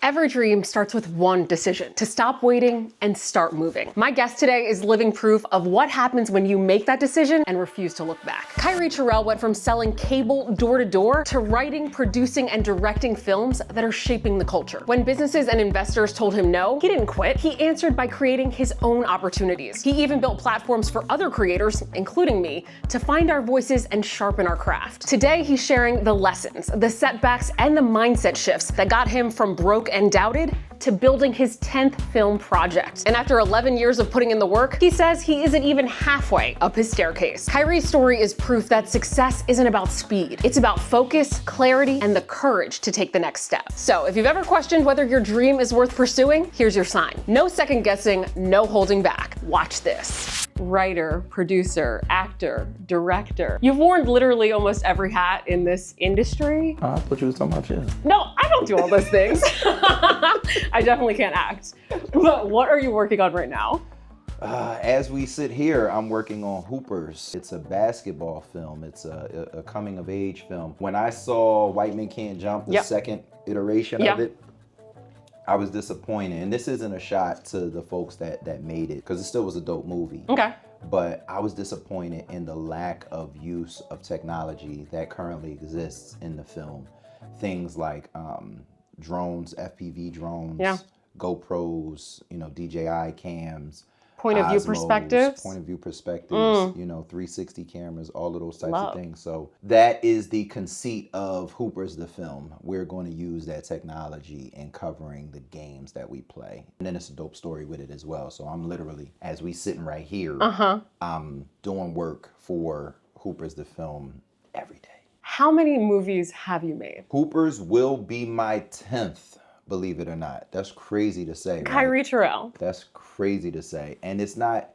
Every dream starts with one decision: to stop waiting and start moving. My guest today is living proof of what happens when you make that decision and refuse to look back. Kyree Terrell went from selling cable door to door to writing, producing, and directing films that are shaping the culture. When businesses and investors told him no, he didn't quit. He answered by creating his own opportunities. He even built platforms for other creators, including me, to find our voices and sharpen our craft. Today, he's sharing the lessons, the setbacks, and the mindset shifts that got him from broke and doubted to building his 10th film project. And after 11 years of putting in the work, he says he isn't even halfway up his staircase. Kyree's story is proof that success isn't about speed. It's about focus, clarity, and the courage to take the next step. So if you've ever questioned whether your dream is worth pursuing, here's your sign. No second guessing, no holding back. Watch this. Writer, producer, actor, director. You've worn literally almost every hat in this industry. I thought you was talking about you. No, I don't do all those things. I definitely can't act. But what are you working on right now? As we sit here, I'm working on Hoopers. It's a basketball film. It's a coming of age film. When I saw White Men Can't Jump, the second iteration of it, I was disappointed. And this isn't a shot to the folks that made it, because it still was a dope movie. Okay. But I was disappointed in the lack of use of technology that currently exists in the film. Things like drones, FPV drones, GoPros, DJI cams, point of view perspectives, 360 cameras, all of those types of things. So that is the conceit of Hoopers the film. We're going to use that technology in covering the games that we play. And then it's a dope story with it as well. So I'm literally, as we sitting right here, I'm doing work for Hoopers the film every day. How many movies have you made? Hoopers will be my 10th. Believe it or not. That's crazy to say. Kyree Terrell. That's crazy to say. And it's not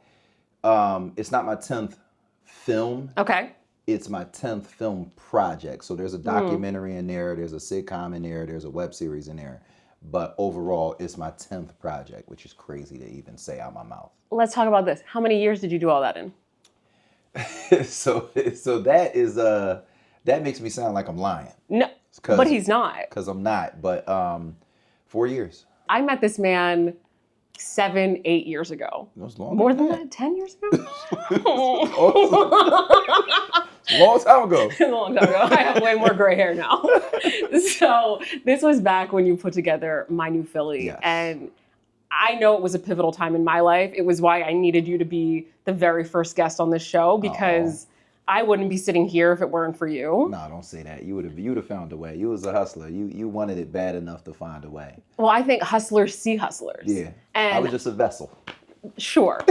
my 10th film. Okay. It's my 10th film project. So there's a documentary in there, there's a sitcom in there, there's a web series in there. But overall, it's my 10th project, which is crazy to even say out my mouth. Let's talk about this. How many years did you do all that in? So that is that makes me sound like I'm lying. No, but he's not. Because I'm not. But 4 years. I met this man 7-8 years ago. It was long. More than that? 10 years ago? It's a long time ago. A long time ago. I have way more gray hair now. So this was back when you put together My New Philly. Yes. And I know it was a pivotal time in my life. It was why I needed you to be the very first guest on this show, because I wouldn't be sitting here if it weren't for you. No, don't say that. You'd have found a way. You was a hustler. You wanted it bad enough to find a way. Well, I think hustlers see hustlers. Yeah. And I was just a vessel. Sure.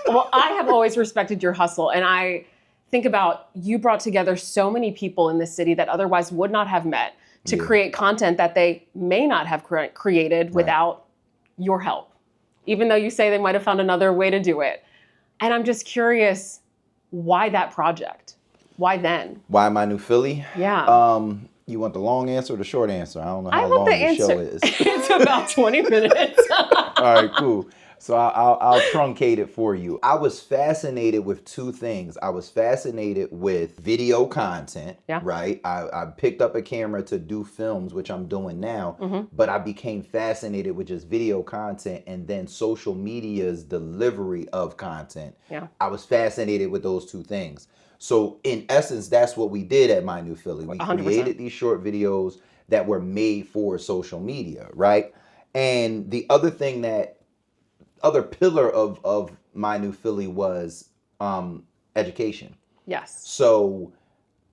Well, I have always respected your hustle. And I think about, you brought together so many people in this city that otherwise would not have met to create content that they may not have created without your help. Even though you say they might have found another way to do it. And I'm just curious, why that project? Why then? Why My New Philly? Yeah. You want the long answer or the short answer? I don't know how long the show is. It's about 20 minutes. All right, cool. So I'll truncate it for you. I was fascinated with two things. I was fascinated with video content, right? I picked up a camera to do films, which I'm doing now, but I became fascinated with just video content and then social media's delivery of content. Yeah. I was fascinated with those two things. So in essence, that's what we did at My New Philly. We 100%. Created these short videos that were made for social media, right? And the other thing other pillar of My New Philly was education. Yes. So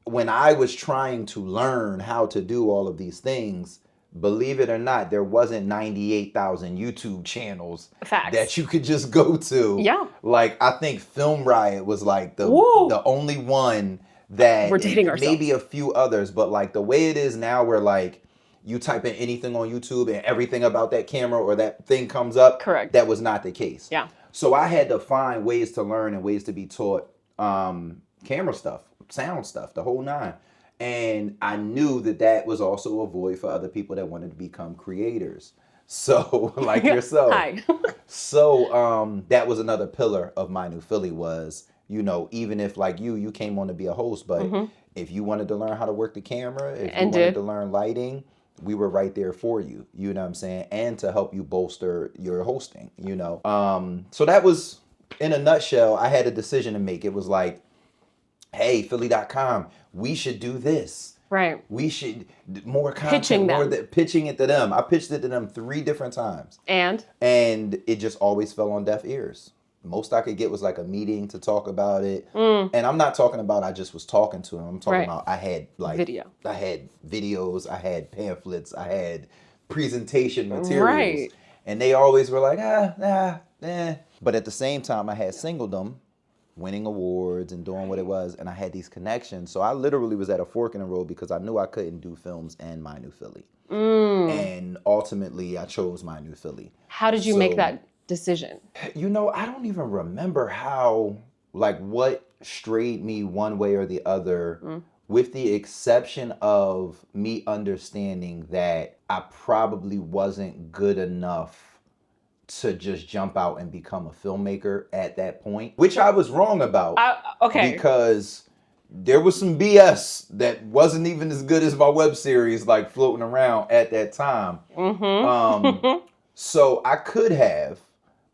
when I was trying to learn how to do all of these things, believe it or not, there wasn't 98,000 YouTube channels that you could just go to. Yeah. Like, I think Film Riot was like the only one that, we're dating ourselves. Maybe a few others, but like the way it is now, where like you type in anything on YouTube and everything about that camera or that thing comes up. Correct. That was not the case. Yeah. So I had to find ways to learn and ways to be taught camera stuff, sound stuff, the whole nine. And I knew that was also a void for other people that wanted to become creators. So like yourself. Hi. So that was another pillar of My New Philly was, even if like you came on to be a host, but if you wanted to learn how to work the camera, if you wanted to learn lighting, we were right there for you, you know what I'm saying? And to help you bolster your hosting, you know? So that was, in a nutshell, I had a decision to make. It was like, hey, Philly.com, we should do this. Right. We should, more content, pitching it to them. I pitched it to them 3 different times. And it just always fell on deaf ears. Most I could get was like a meeting to talk about it. And I'm not talking about I just was talking to them. I'm talking about I had like I had videos, I had pamphlets, I had presentation materials. Right. And they always were like, But at the same time, I had Singledom winning awards and doing what it was, and I had these connections. So I literally was at a fork in the road because I knew I couldn't do films and My New Philly. And ultimately, I chose My New Philly. How did you make that decision? You know, I don't even remember how, like, what strayed me one way or the other, with the exception of me understanding that I probably wasn't good enough to just jump out and become a filmmaker at that point, which I was wrong about. Because there was some BS that wasn't even as good as my web series, like, floating around at that time. So I could have,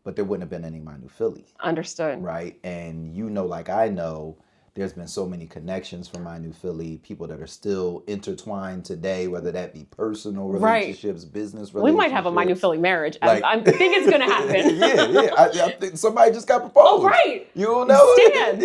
but there wouldn't have been any My New Philly. Understood. Right? And you know, like I know, there's been so many connections from My New Philly, people that are still intertwined today, whether that be personal relationships, business relationships. We might have a My New Philly marriage. Like, I think it's going to happen. I think somebody just got proposed. Oh, right. You don't know? Stan.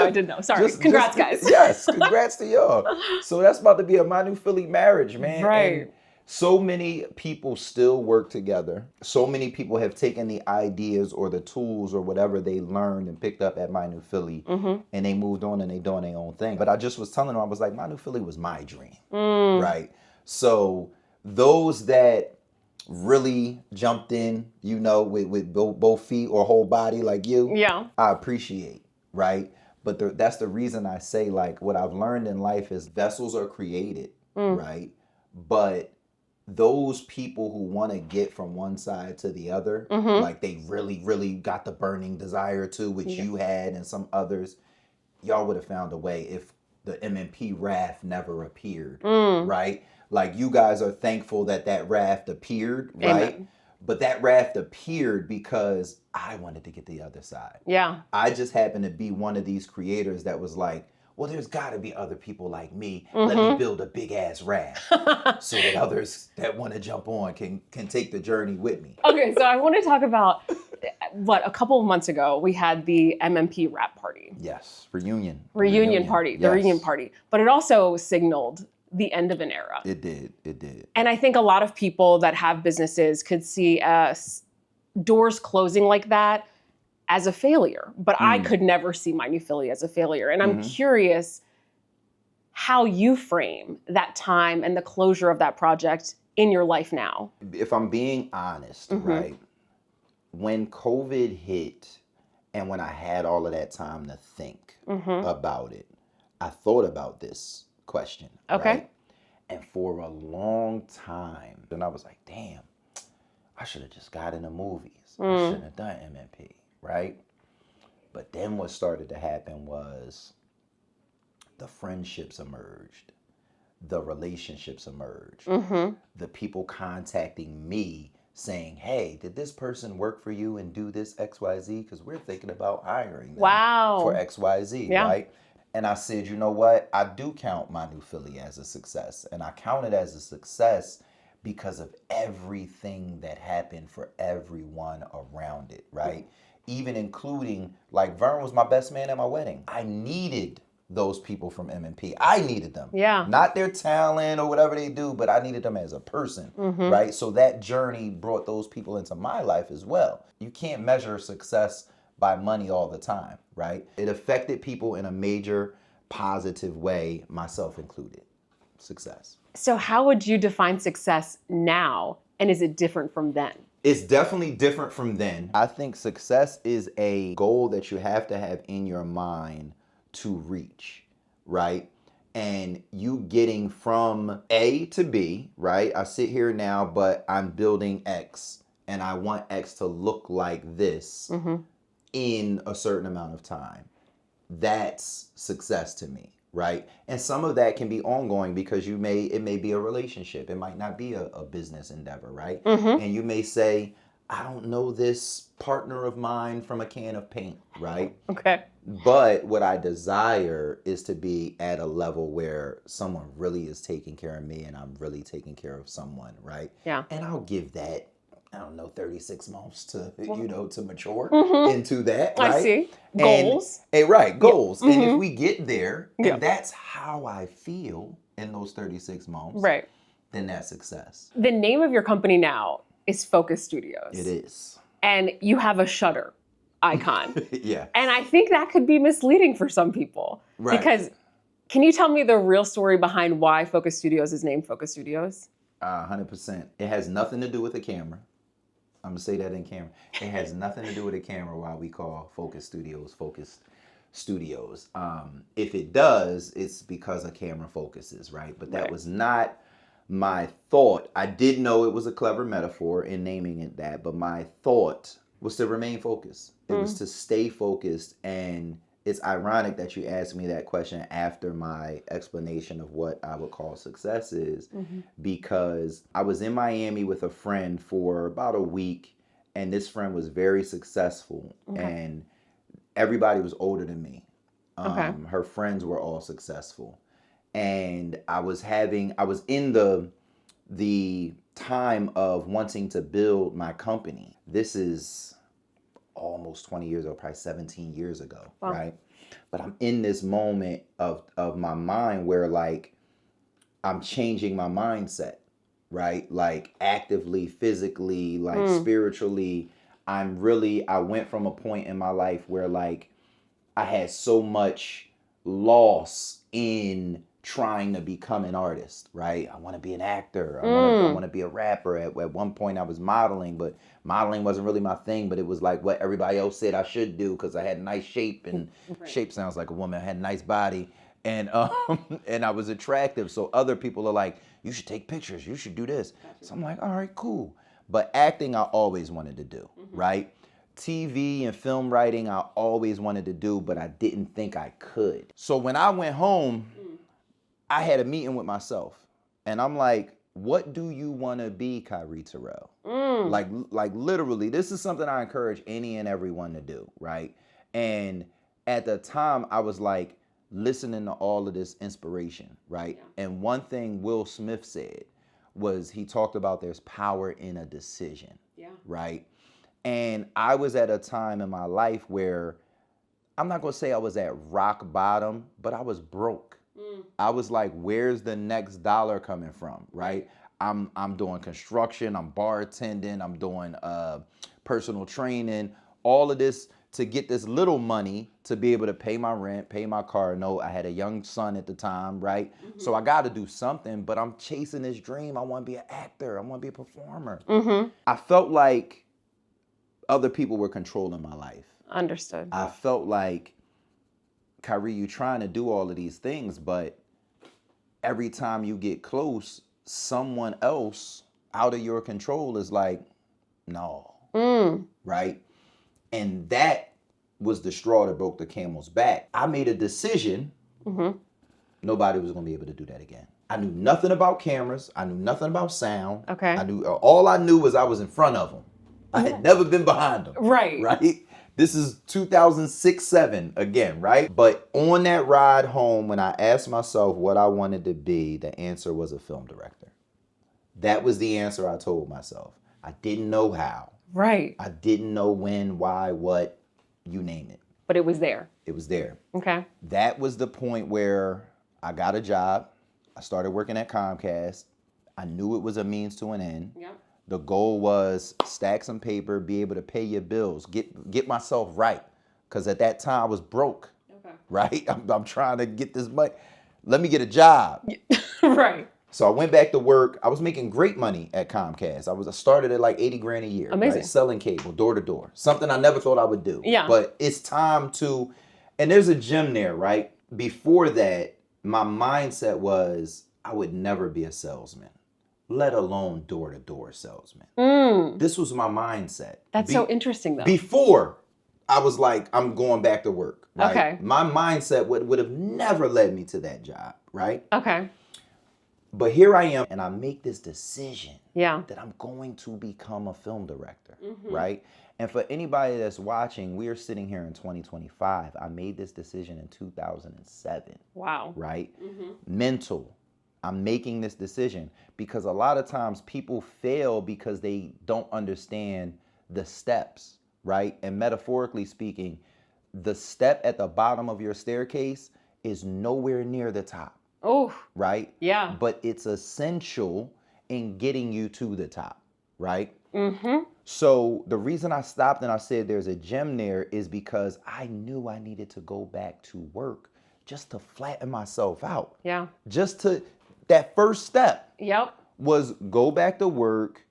I did know. Sorry. Congrats, guys. Yes, congrats to y'all. So that's about to be a My New Philly marriage, man. Right. And so many people still work together. So many people have taken the ideas or the tools or whatever they learned and picked up at My New Philly, and they moved on and they doing their own thing. But I just was telling them, I was like, My New Philly was my dream, right? So those that really jumped in, you know, with both feet or whole body like you, I appreciate, right? But that's the reason I say, like, what I've learned in life is vessels are created, right? But those people who want to get from one side to the other, like they really, really got the burning desire to, which you had and some others, y'all would have found a way if the MMP raft never appeared, right? Like, you guys are thankful that raft appeared, right? Amen. But that raft appeared because I wanted to get to the other side. Yeah. I just happened to be one of these creators that was like, well, there's got to be other people like me. Let me build a big ass raft so that others that want to jump on can take the journey with me. Okay, so I want to talk about a couple of months ago we had the MMP rap party. Yes, reunion party. But it also signaled the end of an era. It did. And I think a lot of people that have businesses could see doors closing like that as a failure, but I could never see My New Philly as a failure. And I'm curious how you frame that time and the closure of that project in your life now. If I'm being honest, right, when COVID hit and when I had all of that time to think about it, I thought about this question. Okay. Right? And for a long time, then I was like, damn, I should have just got into movies. I shouldn't have done MMP. Right? But then what started to happen was the friendships emerged, the relationships emerged, the people contacting me saying, hey, did this person work for you and do this XYZ? Because we're thinking about hiring them for XYZ, right? And I said, you know what? I do count My New Philly as a success. And I count it as a success because of everything that happened for everyone around it, right? Even including, like, Vern was my best man at my wedding. I needed those people from MMP. I needed them. Yeah. Not their talent or whatever they do, but I needed them as a person, right? So that journey brought those people into my life as well. You can't measure success by money all the time, right? It affected people in a major positive way, myself included. Success. So how would you define success now? And is it different from then? It's definitely different from then. I think success is a goal that you have to have in your mind to reach, right? And you getting from A to B, right? I sit here now, but I'm building X, and I want X to look like this in a certain amount of time. That's success to me, right? And some of that can be ongoing because it may be a relationship. It might not be a business endeavor, right? And you may say, I don't know this partner of mine from a can of paint, right? Okay. But what I desire is to be at a level where someone really is taking care of me and I'm really taking care of someone, right? Yeah. And I'll give that, I don't know, 36 months to, to mature into that, right? I see. Goals. Right, goals. Yeah. And if we get there, and that's how I feel in those 36 months, right, then that's success. The name of your company now is Focus Studios. It is. And you have a shutter icon. Yeah. And I think that could be misleading for some people. Right. Because can you tell me the real story behind why Focus Studios is named Focus Studios? 100%. It has nothing to do with the camera. I'm going to say that in camera. It has nothing to do with the camera why we call Focus Studios Focus Studios. If it does, it's because a camera focuses, right? But that was not my thought. I did know it was a clever metaphor in naming it that, but my thought was to remain focused. It was to stay focused. And it's ironic that you asked me that question after my explanation of what I would call success is, because I was in Miami with a friend for about a week, and this friend was very successful, and everybody was older than me. Her friends were all successful. And I was in the time of wanting to build my company. This is almost 20 years ago, probably 17 years ago, right? But I'm in this moment of my mind where like I'm changing my mindset, right? Like actively, physically, like spiritually. I went from a point in my life where like I had so much loss in trying to become an artist, right? I want to be an actor. I want to be a rapper. At one point I was modeling, but modeling wasn't really my thing, but it was like what everybody else said I should do because I had nice shape, and shape sounds like a woman. I had a nice body, and and I was attractive. So other people are like, you should take pictures. You should do this. So I'm like, all right, cool. But acting I always wanted to do, right? TV and film writing I always wanted to do, but I didn't think I could. So when I went home, I had a meeting with myself, and I'm like, what do you want to be, Kyree Terrell? Like literally, this is something I encourage any and everyone to do, right? And at the time, I was like listening to all of this inspiration, right? Yeah. And one thing Will Smith said was he talked about there's power in a decision, right? And I was at a time in my life where I'm not going to say I was at rock bottom, but I was broke. I was like, where's the next dollar coming from, right? I'm doing construction, I'm bartending, I'm doing personal training, all of this to get this little money to be able to pay my rent, pay my car note. I had a young son at the time, right? So I got to do something, but I'm chasing this dream. I want to be an actor. I want to be a performer. I felt like other people were controlling my life. Understood. I felt like, Kyree, you trying to do all of these things, but every time you get close, someone else out of your control is like, no, right? And that was the straw that broke the camel's back. I made a decision. Nobody was going to be able to do that again. I knew nothing about cameras. I knew nothing about sound. Okay. All I knew was I was in front of them. I had never been behind them. Right. Right? This is 2006-07 again, right? But on that ride home, when I asked myself what I wanted to be, the answer was a film director. That was the answer I told myself. I didn't know how. Right. I didn't know when, why, what, you name it. But it was there. It was there. Okay. That was the point where I got a job. I started working at Comcast. I knew it was a means to an end. Yep. The goal was stack some paper, be able to pay your bills, get myself right. Because at that time I was broke, right? I'm trying to get this money. Let me get a job. Right. So I went back to work. I was making great money at Comcast. I started at like 80 grand a year. Amazing. Right? Selling cable, door to door. Something I never thought I would do. Yeah. But it's time to, and there's a gem there, right? Before that, my mindset was I would never be a salesman, let alone door-to-door salesman. This was my mindset. That's so interesting, though. Before I was like, I'm going back to work, right? Okay. My mindset would have never led me to that job, right? Okay. But here I am, and I make this decision that I'm going to become a film director, right? And for anybody that's watching, we are sitting here in 2025. I made this decision in 2007. Wow. Right? Mental. I'm making this decision because a lot of times people fail because they don't understand the steps, right? And metaphorically speaking, the step at the bottom of your staircase is nowhere near the top. Oh. Right? Yeah. But it's essential in getting you to the top, right? So the reason I stopped and I said there's a gem there is because I knew I needed to go back to work just to flatten myself out. Yeah. Just to, that first step Yep. was go back to work,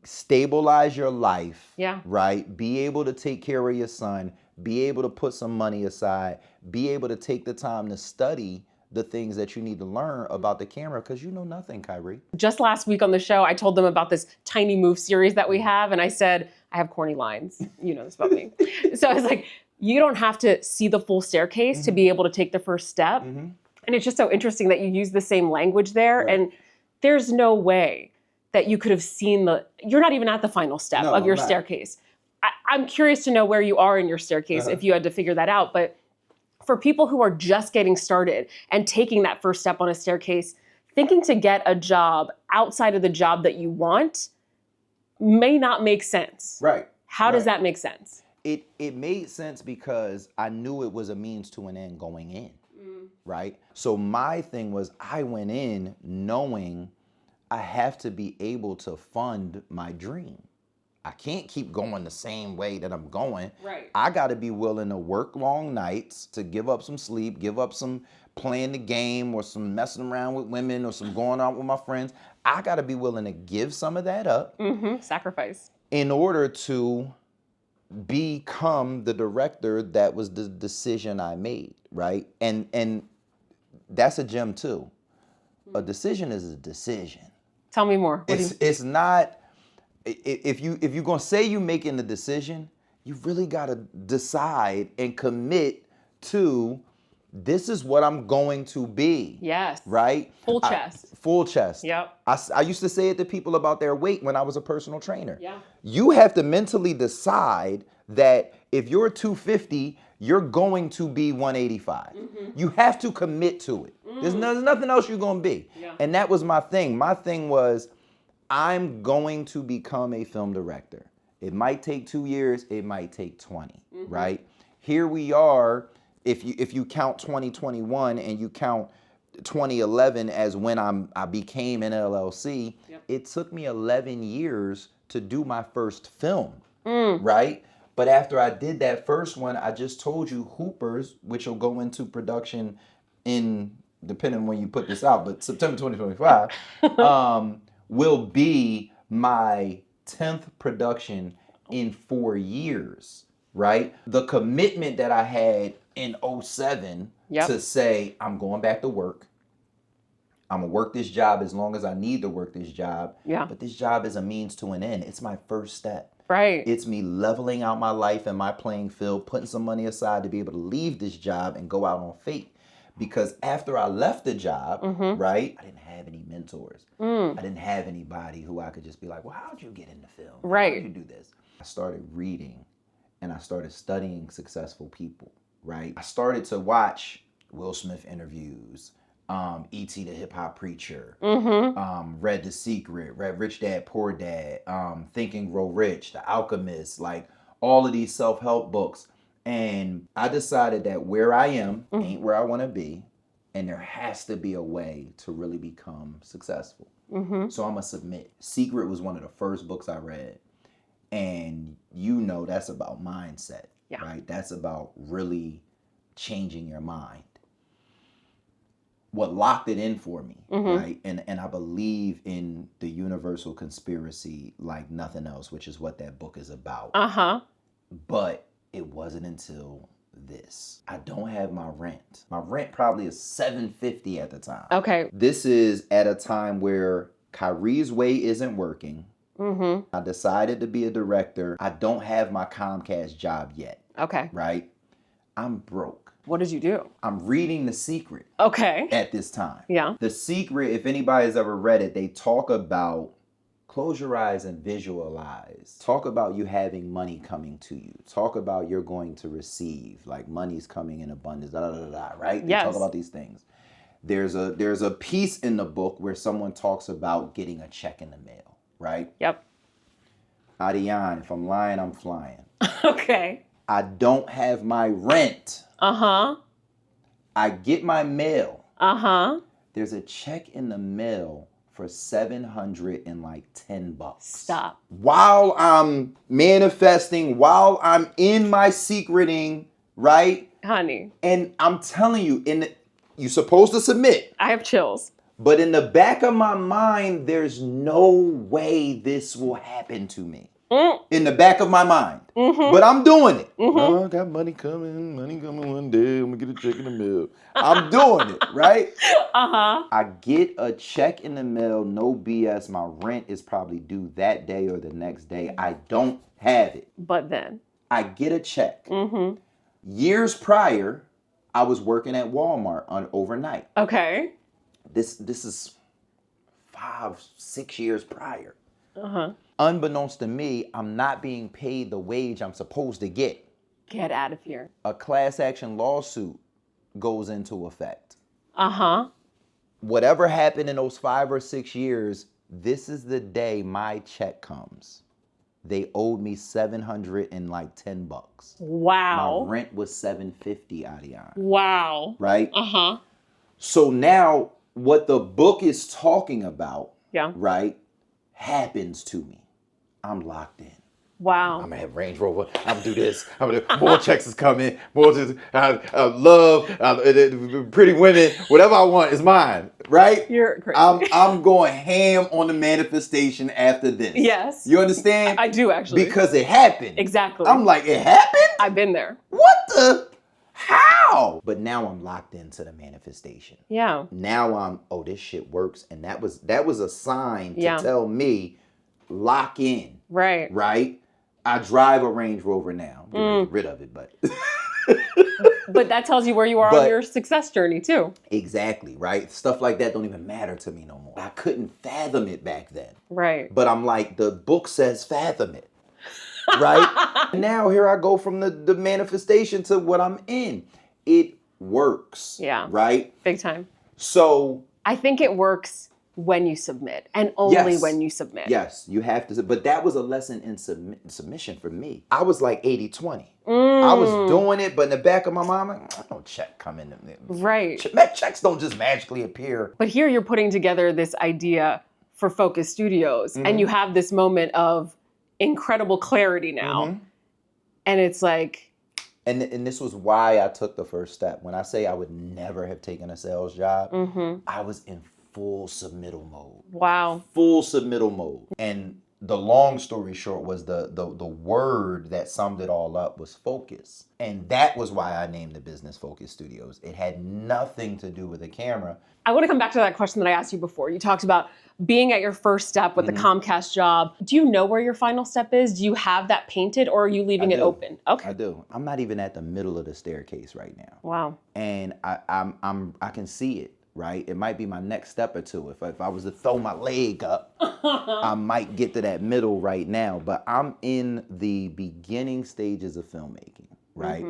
stabilize your life, Yeah. right? Be able to take care of your son, be able to put some money aside, be able to take the time to study the things that you need to learn about the camera because you know nothing, Kyree. Just last week on the show, I told them about this Tiny Move series that we have. And I said, I have corny lines. You know this about me. So I was like, you don't have to see the full staircase to be able to take the first step. And it's just so interesting that you use the same language there. Right. And there's no way that you could have seen you're not even at the final step of your staircase. I'm curious to know where you are in your staircase if you had to figure that out. But for people who are just getting started and taking that first step on a staircase, thinking to get a job outside of the job that you want may not make sense. Right. How does that make sense? It made sense because I knew it was a means to an end going in, right? So my thing was I went in knowing I have to be able to fund my dream. I can't keep going the same way that I'm going. Right. I got to be willing to work long nights, to give up some sleep, give up some playing the game or some messing around with women or some going out with my friends. I got to be willing to give some of that up. Sacrifice. In order to become the director that was the decision I made, right? And that's a gem too. A decision is a decision. Tell me more. It's not. If you're gonna say you're making the decision, you really gotta decide and commit to this is what I'm going to be. Yes. Right? Full chest. Full chest. Yep. I used to say it to people about their weight when I was a personal trainer. Yeah. You have to mentally decide that if you're 250, you're going to be 185. You have to commit to it. There's nothing else you're gonna be. Yeah. And that was my thing. My thing was, I'm going to become a film director. It might take 2 years, it might take 20, right? Here we are, if you count 2021 and you count 2011 as when I became an LLC, it took me 11 years to do my first film, right? But after I did that first one, I just told you Hoopers, which will go into production in, depending on when you put this out, but September 2025, will be my 10th production in 4 years, right? The commitment that I had in 2007 to say, I'm going back to work. I'm gonna work this job as long as I need to work this job. Yeah. But this job is a means to an end. It's my first step. Right. It's me leveling out my life and my playing field, putting some money aside to be able to leave this job and go out on faith. Because after I left the job, right, I didn't have any mentors. I didn't have anybody who I could just be like, well, how'd you get into film? Right. How'd you do this? I started reading and I started studying successful people, right? I started to watch Will Smith interviews, E.T. the Hip Hop Preacher, read The Secret, read Rich Dad, Poor Dad, Think and Grow Rich, The Alchemist, like all of these self-help books. And I decided that where I am ain't where I want to be. And there has to be a way to really become successful. So I'm going to submit. Secret was one of the first books I read. And you know that's about mindset, right? That's about really changing your mind. What locked it in for me, right? And I believe in the universal conspiracy like nothing else, which is what that book is about. But it wasn't until this. I don't have my rent. My rent probably is $750 at the time. Okay. This is at a time where Kyree's way isn't working. I decided to be a director. I don't have my Comcast job yet. Okay. Right? I'm broke. What did you do? I'm reading The Secret. Okay. At this time. Yeah. The Secret, if anybody has ever read it, they talk about close your eyes and visualize. Talk about you having money coming to you. Talk about you're going to receive, like money's coming in abundance, right? They talk about these things. There's a piece in the book where someone talks about getting a check in the mail, right? Yep. Adiane, if I'm lying, I'm flying. Okay. I don't have my rent. Uh-huh. I get my mail. Uh-huh. There's a check in the mail for $710. Stop. While I'm manifesting, while I'm in my secreting, right? Honey. And I'm telling you, you're supposed to submit. I have chills. But in the back of my mind, there's no way this will happen to me. In the back of my mind. But I'm doing it. Oh, I got money coming one day. I'm gonna get a check in the mail. I'm doing it, right? I get a check in the mail, no BS. My rent is probably due that day or the next day. I don't have it. But then I get a check. Years prior, I was working at Walmart overnight. Okay. This is 5-6 years prior. Unbeknownst to me, I'm not being paid the wage I'm supposed to get. Get out of here. A class action lawsuit goes into effect. Whatever happened in those 5 or 6 years, this is the day my check comes. They owed me $710. Wow. My rent was $750, Adiane. Wow. Right? So now what the book is talking about, right, happens to me. I'm locked in. Wow. I'm gonna have Range Rover. I'm gonna do this. More checks is coming. More checks. Love, pretty women. Whatever I want is mine. Right? You're crazy. I'm going ham on the manifestation after this. Yes. You understand? I do actually. Because it happened. Exactly. I'm like, it happened? I've been there. What the? How? But now I'm locked into the manifestation. Yeah. Now this shit works, and that was a sign to tell me, lock in. Right. Right? I drive a Range Rover now. I'm getting rid of it, but but that tells you where you are on your success journey too. Exactly, right? Stuff like that don't even matter to me no more. I couldn't fathom it back then. Right. But I'm like, the book says fathom it. Right? Now here I go from the manifestation to what I'm in. It works. Yeah. Right? Big time. So I think it works when you submit, and only when you submit. Yes, you have to. But that was a lesson in submission for me. I was like 80-20. I was doing it, but in the back of my mind, I'm like, no check coming. Right. Checks don't just magically appear. But here you're putting together this idea for Focus Studios, and you have this moment of incredible clarity now. And it's like... And this was why I took the first step. When I say I would never have taken a sales job, I was in full submittal mode. Wow. Full submittal mode. And the long story short was the word that summed it all up was focus. And that was why I named the business Focus Studios. It had nothing to do with the camera. I want to come back to that question that I asked you before. You talked about being at your first step with the Comcast job. Do you know where your final step is? Do you have that painted, or are you leaving it open? Okay. I do. I'm not even at the middle of the staircase right now. Wow. And I can see it. Right? It might be my next step or two. If I was to throw my leg up, I might get to that middle right now. But I'm in the beginning stages of filmmaking, right?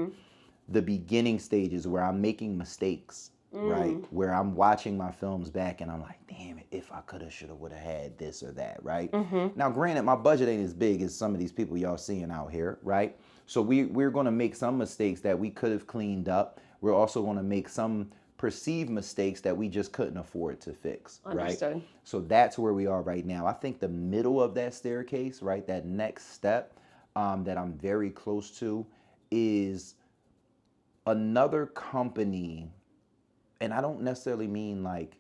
The beginning stages where I'm making mistakes, right? Where I'm watching my films back and I'm like, damn it, if I coulda, shoulda, woulda had this or that, right? Now, granted, my budget ain't as big as some of these people y'all seeing out here, right? So we're gonna make some mistakes that we could have cleaned up. We're also gonna make some perceived mistakes that we just couldn't afford to fix. Understood. Right? So that's where we are right now. I think the middle of that staircase, right, that next step that I'm very close to is another company, and I don't necessarily mean like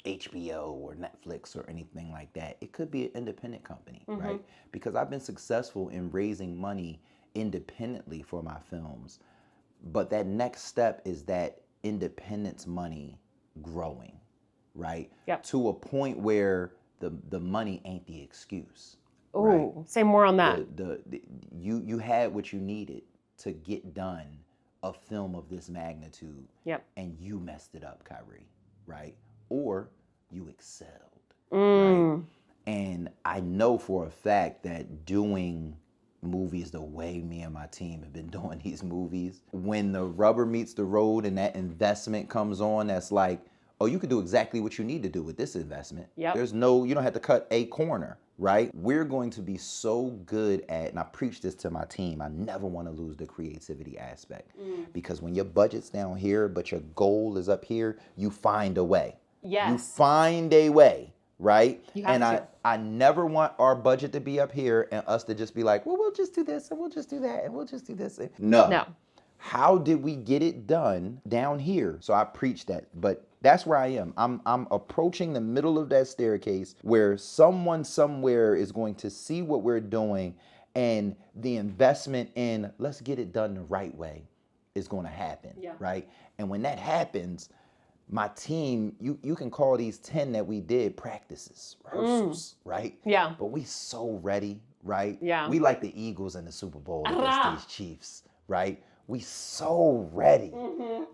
HBO or Netflix or anything like that. It could be an independent company, right? Because I've been successful in raising money independently for my films. But that next step is that independence money growing, right? Yep. To a point where the money ain't the excuse. Ooh, right? Say more on that. You had what you needed to get done a film of this magnitude. Yep. And you messed it up, Kyree, right? Or you excelled, Mm. right? And I know for a fact that doing movies the way me and my team have been doing these movies, when the rubber meets the road and that investment comes on, that's like, oh, you can do exactly what you need to do with this investment. Yep. You don't have to cut a corner, right? We're going to be so good at, and I preach this to my team, I never want to lose the creativity aspect. Because when your budget's down here, but your goal is up here, you find a way. Yes. You find a way, right? You have to. I never want our budget to be up here and us to just be like, well, we'll just do this and we'll just do that and we'll just do this. No. How did we get it done down here? So I preach that, but that's where I am. I'm approaching the middle of that staircase where someone somewhere is going to see what we're doing, and the investment in let's get it done the right way is going to happen, right? And when that happens, my team, you can call these 10 that we did practices, rehearsals, right? Yeah. But we so ready, right? Yeah. We like the Eagles in the Super Bowl against these Chiefs, right? We so ready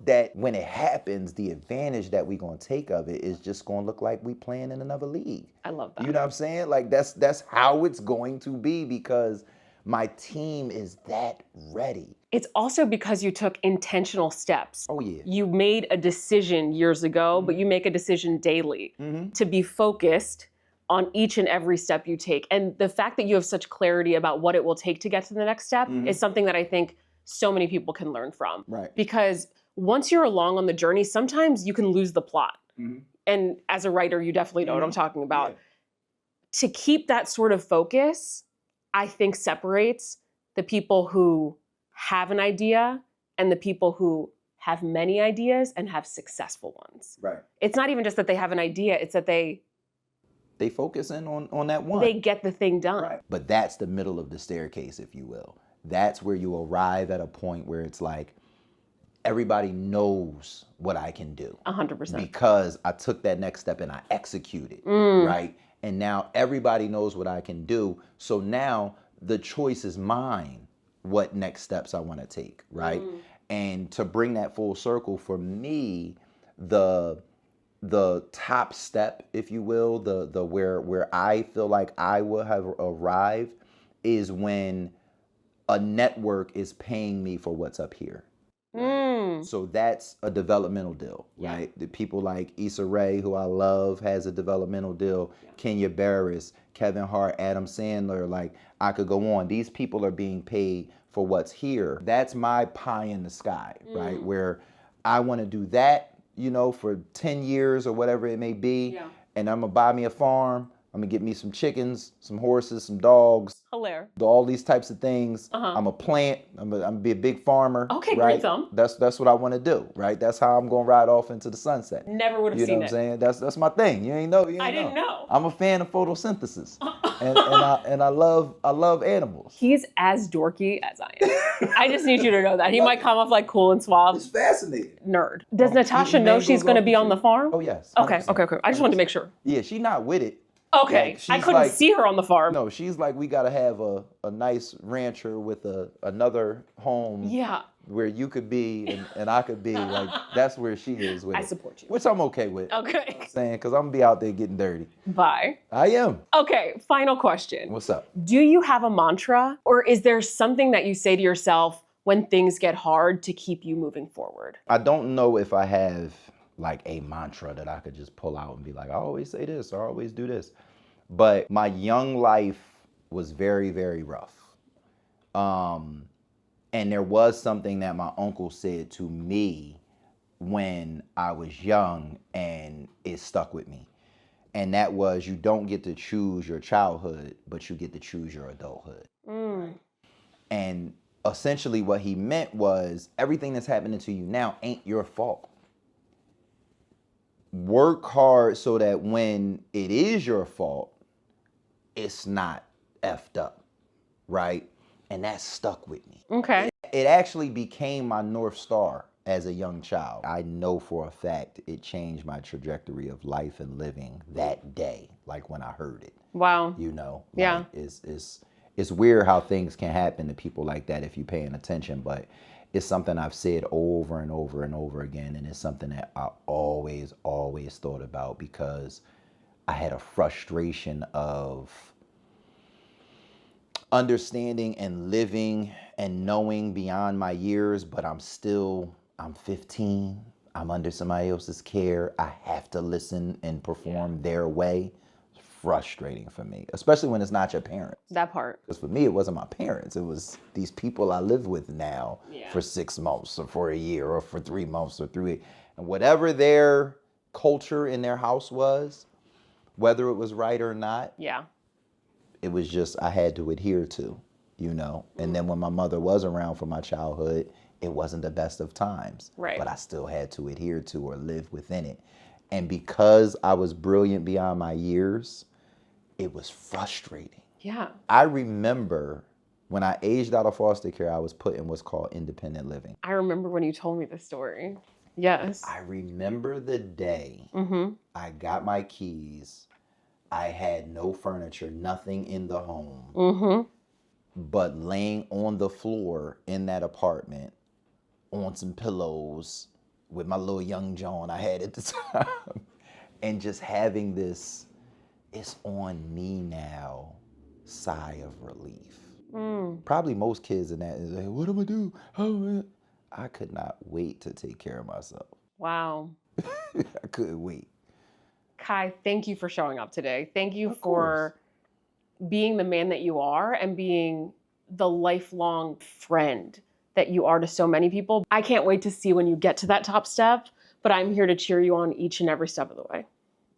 that when it happens, the advantage that we gonna take of it is just gonna look like we playing in another league. I love that. You know what I'm saying? Like that's how it's going to be because my team is that ready. It's also because you took intentional steps. Oh yeah. You made a decision years ago, but you make a decision daily to be focused on each and every step you take. And the fact that you have such clarity about what it will take to get to the next step is something that I think so many people can learn from. Right. Because once you're along on the journey, sometimes you can lose the plot. And as a writer, you definitely know what I'm talking about. Yeah. To keep that sort of focus, I think separates the people who have an idea and the people who have many ideas and have successful ones. Right. It's not even just that they have an idea, it's that they focus in on that one. They get the thing done. Right. But that's the middle of the staircase, if you will. That's where you arrive at a point where it's like, everybody knows what I can do. 100%. Because I took that next step and I executed, right? And now everybody knows what I can do. So now the choice is mine, what next steps I want to take, right? And to bring that full circle, for me, the top step, if you will, the where I feel like I will have arrived is when a network is paying me for what's up here. So that's a developmental deal, right? The people like Issa Rae, who I love, has a developmental deal. Kenya Barris, Kevin Hart, Adam Sandler, like I could go on. These people are being paid for what's here. That's my pie in the sky, right? Where I want to do that, for 10 years or whatever it may be. And I'm gonna buy me a farm. I'm gonna get me some chickens, some horses, some dogs. Hilarious. All these types of things. I'm a plant. I'm gonna be a big farmer. Okay, right? great thumb. That's what I want to do, right? That's how I'm gonna ride off into the sunset. Never would have You know seen what I'm saying? That's my thing. You ain't know. I didn't know. I'm a fan of photosynthesis, and I love animals. He's as dorky as I am. I just need you to know that. He might come off like cool and suave. It's fascinating. Nerd. Does Natasha know she's going to be on the farm? Oh yes. Okay. 100%. I just wanted to make sure. Yeah, she's not with it. Okay. Like, I couldn't see her on the farm. No, she's like, we gotta have a nice rancher with another home. Yeah. Where you could be and I could be. Like, that's where she is with I it. support you. Which I'm okay with. Okay. Saying, because I'm gonna be out there getting dirty. Bye. I am. Okay, final question. What's up? Do you have a mantra, or is there something that you say to yourself when things get hard to keep you moving forward? I don't know if I have like a mantra that I could just pull out and be like, I always say this, or I always do this. But my young life was very, very rough. And there was something that my uncle said to me when I was young, and it stuck with me. And that was, you don't get to choose your childhood, but you get to choose your adulthood. And essentially what he meant was, everything that's happening to you now ain't your fault. Work hard so that when it is your fault, it's not effed up, right? And that stuck with me. Okay. It actually became my North Star as a young child. I know for a fact it changed my trajectory of life and living that day, like when I heard it. Wow. You know, yeah. Like it's weird how things can happen to people like that if you're paying attention, but it's something I've said over and over and over again, and it's something that I always thought about, because I had a frustration of understanding and living and knowing beyond my years, but I'm 15, I'm under somebody else's care, I have to listen and perform their way. It's frustrating for me, especially when it's not your parents. That part. Because for me, it wasn't my parents, it was these people I live with now for 6 months or for a year or for 3 months or 3, and whatever their culture in their house was, whether it was right or not, it was just, I had to adhere to, you know. And then when my mother was around for my childhood, it wasn't the best of times, but I still had to adhere to or live within it. And because I was brilliant beyond my years, it was frustrating. Yeah. I remember when I aged out of foster care, I was put in what's called independent living. I remember when you told me the story. Yes. I remember the day I got my keys. I had no furniture, nothing in the home, but laying on the floor in that apartment on some pillows with my little young John I had at the time, and just having this, it's on me now, sigh of relief. Probably most kids in that is like, what am I do? Oh, I could not wait to take care of myself. Wow. I couldn't wait. Kai, thank you for showing up today. Thank you for being the man that you are and being the lifelong friend that you are to so many people. I can't wait to see when you get to that top step, but I'm here to cheer you on each and every step of the way.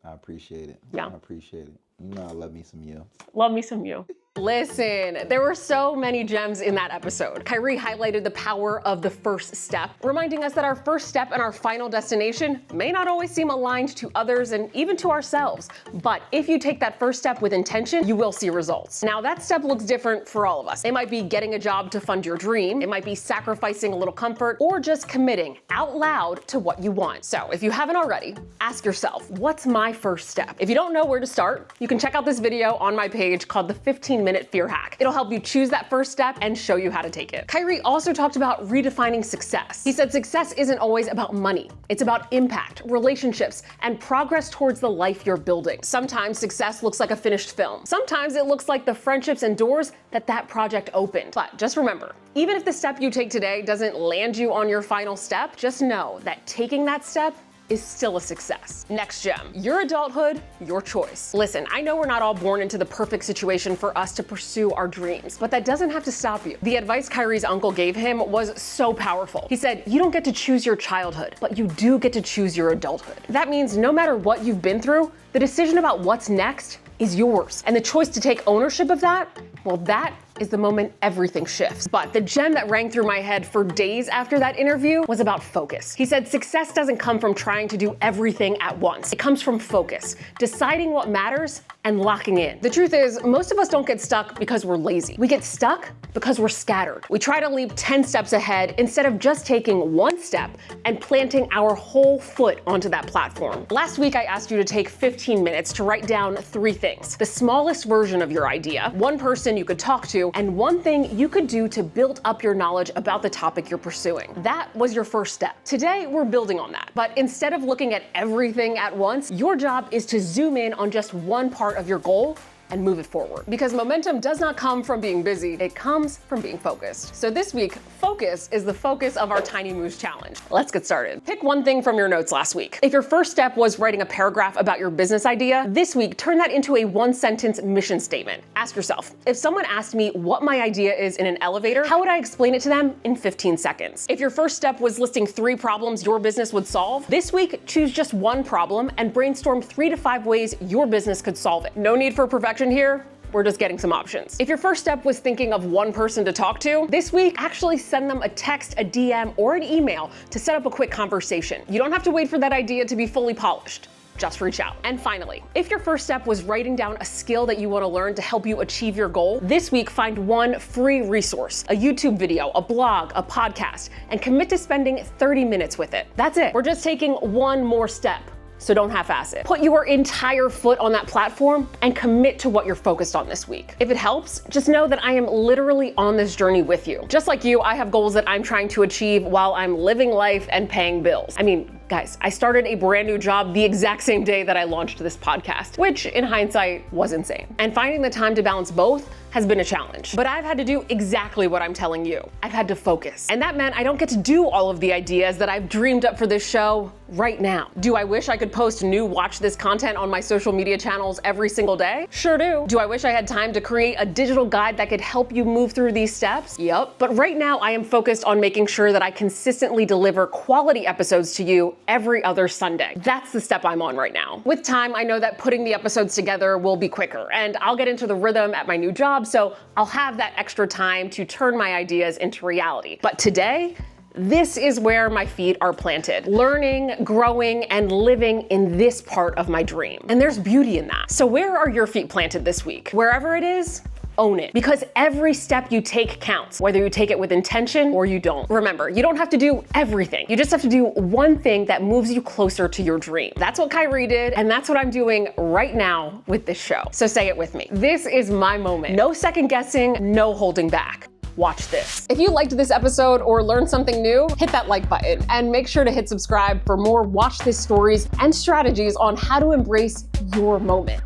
I appreciate it. Yeah. I appreciate it. You know I love me some you. Love me some you. Listen, there were so many gems in that episode. Kyree highlighted the power of the first step, reminding us that our first step and our final destination may not always seem aligned to others and even to ourselves. But if you take that first step with intention, you will see results. Now, that step looks different for all of us. It might be getting a job to fund your dream. It might be sacrificing a little comfort, or just committing out loud to what you want. So if you haven't already, ask yourself, what's my first step? If you don't know where to start, you can check out this video on my page called the 15-Minute Fear Hack. It'll help you choose that first step and show you how to take it. Kyree also talked about redefining success. He said success isn't always about money. It's about impact, relationships, and progress towards the life you're building. Sometimes success looks like a finished film. Sometimes it looks like the friendships and doors that project opened. But just remember, even if the step you take today doesn't land you on your final step, just know that taking that step is still a success. Next gem, your adulthood, your choice. Listen, I know we're not all born into the perfect situation for us to pursue our dreams, but that doesn't have to stop you. The advice Kyree's uncle gave him was so powerful. He said, you don't get to choose your childhood, but you do get to choose your adulthood. That means no matter what you've been through, the decision about what's next is yours. And the choice to take ownership of that, well, that is the moment everything shifts. But the gem that rang through my head for days after that interview was about focus. He said success doesn't come from trying to do everything at once. It comes from focus, deciding what matters and locking in. The truth is, most of us don't get stuck because we're lazy. We get stuck because we're scattered. We try to leap 10 steps ahead instead of just taking one step and planting our whole foot onto that platform. Last week, I asked you to take 15 minutes to write down 3 things: the smallest version of your idea, one person you could talk to, and one thing you could do to build up your knowledge about the topic you're pursuing. That was your first step. Today, we're building on that. But instead of looking at everything at once, your job is to zoom in on just one part of your goal and move it forward. Because momentum does not come from being busy, it comes from being focused. So this week, focus is the focus of our Tiny Moves Challenge. Let's get started. Pick one thing from your notes last week. If your first step was writing a paragraph about your business idea, this week, turn that into a 1-sentence mission statement. Ask yourself, if someone asked me what my idea is in an elevator, how would I explain it to them in 15 seconds? If your first step was listing 3 problems your business would solve, this week, choose just one problem and brainstorm 3 to 5 ways your business could solve it. No need for perfection here. We're just getting some options. If your first step was thinking of one person to talk to, this week, actually send them a text, a DM, or an email to set up a quick conversation. You don't have to wait for that idea to be fully polished. just reach out. And finally, if your first step was writing down a skill that you want to learn to help you achieve your goal, this week find one free resource, a YouTube video, a blog, a podcast, and commit to spending 30 minutes with it. That's it. We're just taking one more step. So don't half-ass it. Put your entire foot on that platform and commit to what you're focused on this week. If it helps, just know that I am literally on this journey with you. Just like you, I have goals that I'm trying to achieve while I'm living life and paying bills. I mean, guys, I started a brand new job the exact same day that I launched this podcast, which in hindsight was insane. And finding the time to balance both has been a challenge. But I've had to do exactly what I'm telling you. I've had to focus. And that meant I don't get to do all of the ideas that I've dreamed up for this show right now. Do I wish I could post new Watch This content on my social media channels every single day? Sure do. Do I wish I had time to create a digital guide that could help you move through these steps? Yep. But right now I am focused on making sure that I consistently deliver quality episodes to you every other Sunday. That's the step I'm on right now. With time, I know that putting the episodes together will be quicker, and I'll get into the rhythm at my new job, so I'll have that extra time to turn my ideas into reality. But today, this is where my feet are planted, learning, growing, and living in this part of my dream. And there's beauty in that. So where are your feet planted this week? Wherever it is, own it, because every step you take counts, whether you take it with intention or you don't. Remember, you don't have to do everything. You just have to do one thing that moves you closer to your dream. That's what Kyree did, and that's what I'm doing right now with this show. So say it with me. This is my moment. No second guessing, no holding back. Watch this. If you liked this episode or learned something new, hit that like button and make sure to hit subscribe for more Watch This stories and strategies on how to embrace your moment.